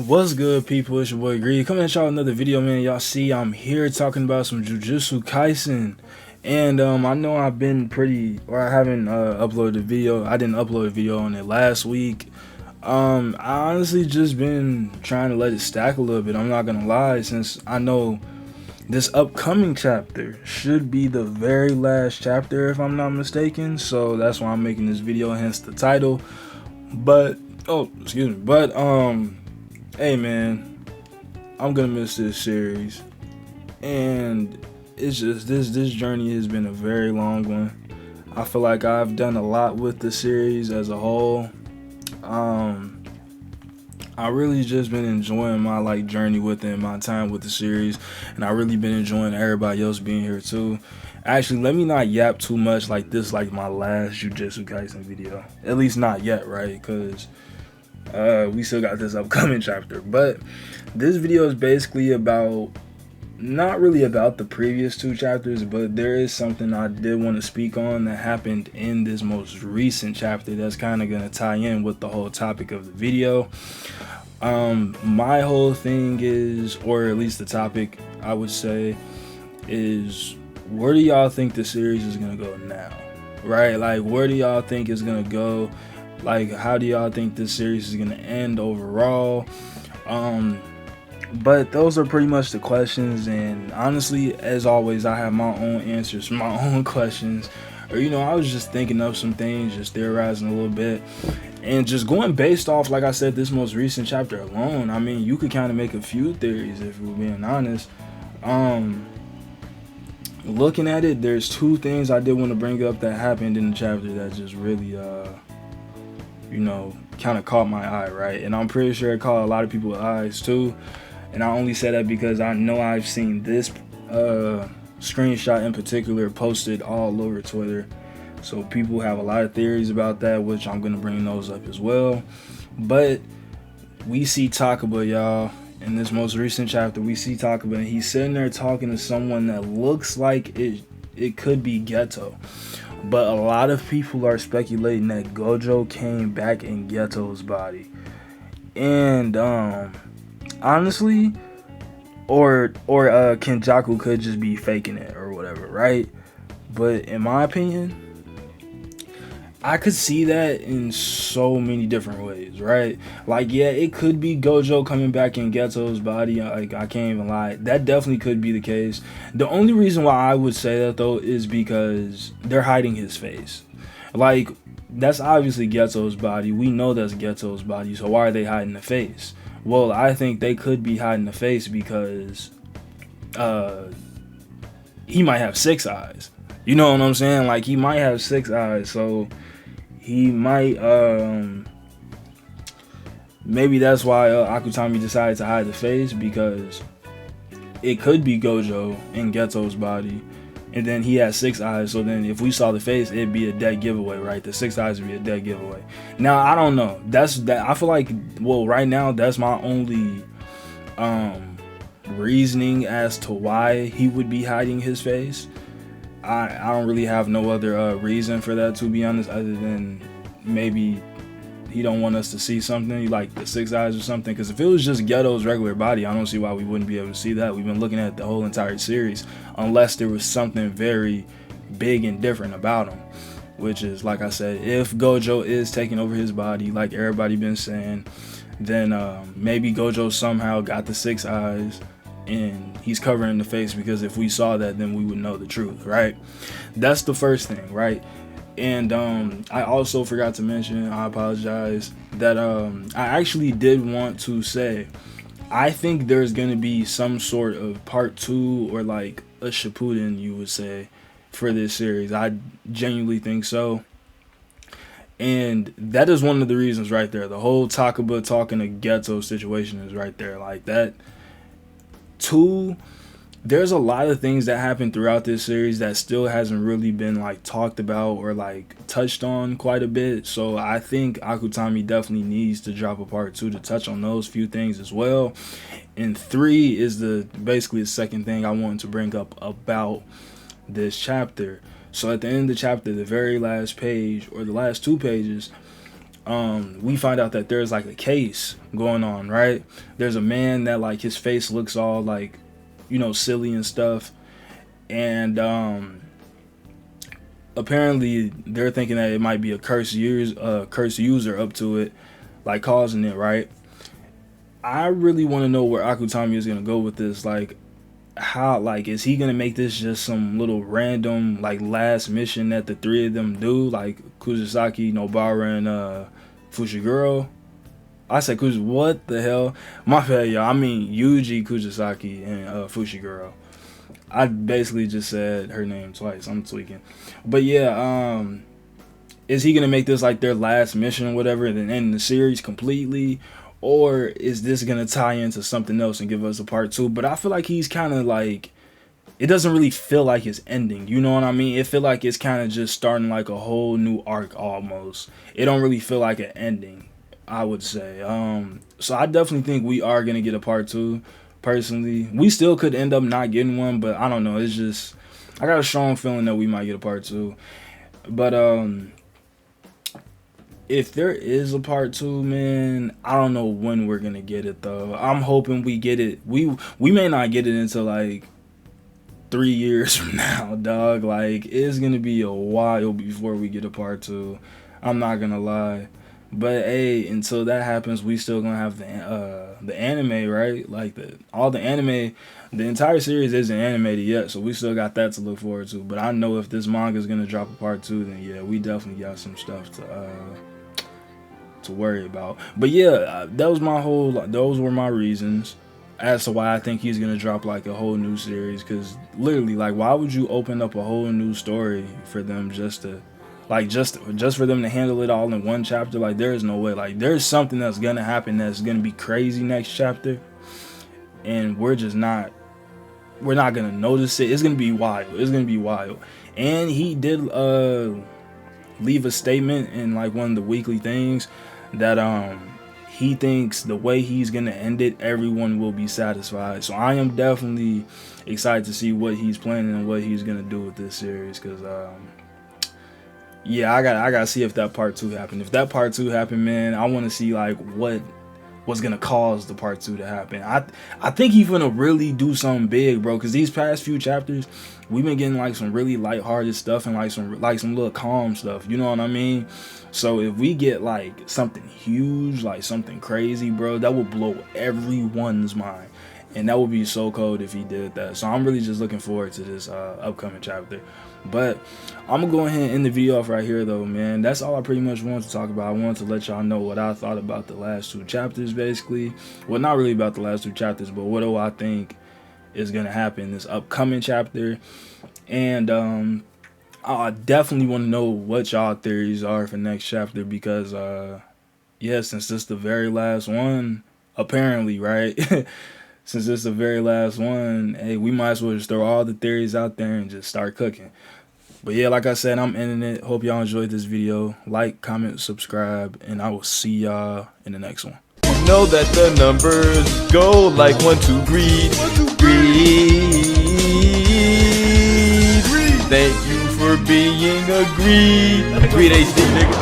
What's good, people? It's your boy Greed coming at y'all another video, man. Y'all see, I'm here talking about some Jujutsu Kaisen, and I know I've been I haven't uploaded a video. I didn't upload a video on it last week. I honestly just been trying to let it stack a little bit. I'm not gonna lie, since I know this upcoming chapter should be the very last chapter, if I'm not mistaken. So that's why I'm making this video, hence the title. But excuse me. Hey man, I'm gonna miss this series, and it's just this journey has been a very long one. I feel like I've done a lot with the series as a whole. I really just been enjoying my journey with it, my time with the series, and I really been enjoying everybody else being here too. Actually, let me not yap too much like this, like my last Jujutsu Kaisen video. At least not yet, right? Because we still got this upcoming chapter. But this video is basically about, not really about the previous two chapters, but there is something I did want to speak on that happened in this most recent chapter that's kind of going to tie in with the whole topic of the video. My whole thing is, or at least the topic I would say, is where do y'all think the series is going to go now? Right? Like, where do y'all think it's going to go? Like, how do y'all think this series is going to end overall? But those are pretty much the questions, and honestly, as always, I have my own answers for my own questions. Or, I was just thinking of some things, just theorizing a little bit, and just going based off, like I said, this most recent chapter alone. I mean, you could kind of make a few theories if we're being honest. Looking at it, there's two things I did want to bring up that happened in the chapter that just really, kind of caught my eye, right? And I'm pretty sure it caught a lot of people's eyes too. And I only say that because I know I've seen this screenshot in particular posted all over Twitter. So people have a lot of theories about that, which I'm going to bring those up as well. But we see Takaba, y'all. In this most recent chapter, we see Takaba, and he's sitting there talking to someone that looks like it could be Geto. But a lot of people are speculating that Gojo came back in Geto's body. And honestly, or Kenjaku could just be faking it or whatever, right? But in my opinion, I could see that in so many different ways, right? Like, yeah, it could be Gojo coming back in Geto's body. Like, I can't even lie. That definitely could be the case. The only reason why I would say that, though, is because they're hiding his face. Like, that's obviously Geto's body. We know that's Geto's body, so why are they hiding the face? Well, I think they could be hiding the face because he might have 6 eyes. You know what I'm saying? Like, he might have 6 eyes, so he might, maybe that's why Akutami decided to hide the face, because it could be Gojo in Geto's body, and then he has 6 eyes, so then if we saw the face, it'd be a dead giveaway, right? The 6 eyes would be a dead giveaway. Now, I don't know. I feel like, well, right now, that's my only reasoning as to why he would be hiding his face. I don't really have no other reason for that, to be honest, other than maybe he don't want us to see something like the 6 eyes or something. Because if it was just Geto's regular body, I don't see why we wouldn't be able to see that. We've been looking at the whole entire series, unless there was something very big and different about him, which is, like I said, if Gojo is taking over his body, like everybody been saying, then maybe Gojo somehow got the 6 eyes and he's covering the face, because if we saw that, then we would know the truth, right? That's the first thing, right? And I also forgot to mention, I apologize, that I actually did want to say, I think there's going to be some sort of part 2, or like a Shippuden, you would say, for this series. I genuinely think so. And that is one of the reasons right there. The whole Takaba talking to Geto situation is right there. Like that. 2, there's a lot of things that happen throughout this series that still hasn't really been like talked about or like touched on quite a bit. So I think Akutami definitely needs to drop a part 2 to touch on those few things as well. And 3 is basically the second thing I wanted to bring up about this chapter. So at the end of the chapter, the very last page, or the last 2 pages, we find out that there's like a case going on, right? There's a man that like his face looks all like, you know, silly and stuff, and apparently they're thinking that it might be a cursed user up to it, like causing it, right? I really want to know where Akutami is gonna go with this. Like, how, like, is he gonna make this just some little random like last mission that the three of them do, like Kuzusaki, Nobara, and Fushiguro? I said what the hell? My bad, y'all. I mean Yuji Kuzusaki and Fushiguro. I basically just said her name twice. I'm tweaking. But yeah, is he gonna make this like their last mission or whatever and then end the series completely? Or is this gonna tie into something else and give us a part 2? But I feel like he's kind of like, it doesn't really feel like it's ending. You know what I mean? It feel like it's kind of just starting like a whole new arc almost. It don't really feel like an ending, I would say. So I definitely think we are gonna get a part 2. Personally, we still could end up not getting one, but I don't know. It's just, I got a strong feeling that we might get a part 2. But if there is a part 2, man, I don't know when we're gonna get it though. I'm hoping we get it. We may not get it until like 3 years from now, dog. Like, it's gonna be a while before we get a part 2. I'm not gonna lie. But hey, until that happens, we still gonna have the anime, right? Like all the anime, the entire series isn't animated yet, so we still got that to look forward to. But I know if this manga is gonna drop a part 2, then yeah, we definitely got some stuff to worry about. But yeah, those were my reasons as to why I think he's gonna drop like a whole new series. Because literally, like, why would you open up a whole new story for them just to, like, just for them to handle it all in one chapter? Like, there is no way. Like, there's something that's gonna happen that's gonna be crazy next chapter, and we're not gonna notice it. It's gonna be wild. It's gonna be wild. And he did leave a statement in like one of the weekly things that he thinks the way he's gonna end it, everyone will be satisfied. So I am definitely excited to see what he's planning and what he's gonna do with this series. Because yeah, I gotta see if that part 2 happened. If that part 2 happened, man, I want to see like what's gonna cause the part 2 to happen. I think he's gonna really do something big, bro. Because these past few chapters, we've been getting like some really lighthearted stuff and like some little calm stuff. You know what I mean? So if we get like something huge, like something crazy, bro, that would blow everyone's mind. And that would be so cold if he did that. So I'm really just looking forward to this upcoming chapter. But I'm gonna go ahead and end the video off right here though, man. That's all I pretty much wanted to talk about. I wanted to let y'all know what I thought about the last 2 chapters, basically. Well, not really about the last 2 chapters, but what do I think is gonna happen in this upcoming chapter. And I definitely want to know what y'all theories are for next chapter, because yeah, since this is the very last one, apparently, right? Since this is the very last one, hey, we might as well just throw all the theories out there and just start cooking. But yeah, like I said, I'm ending it. Hope y'all enjoyed this video. Like, comment, subscribe, and I will see y'all in the next one. You know that the numbers go like 1, 2, greed. Thank you for being a greed HD nigga.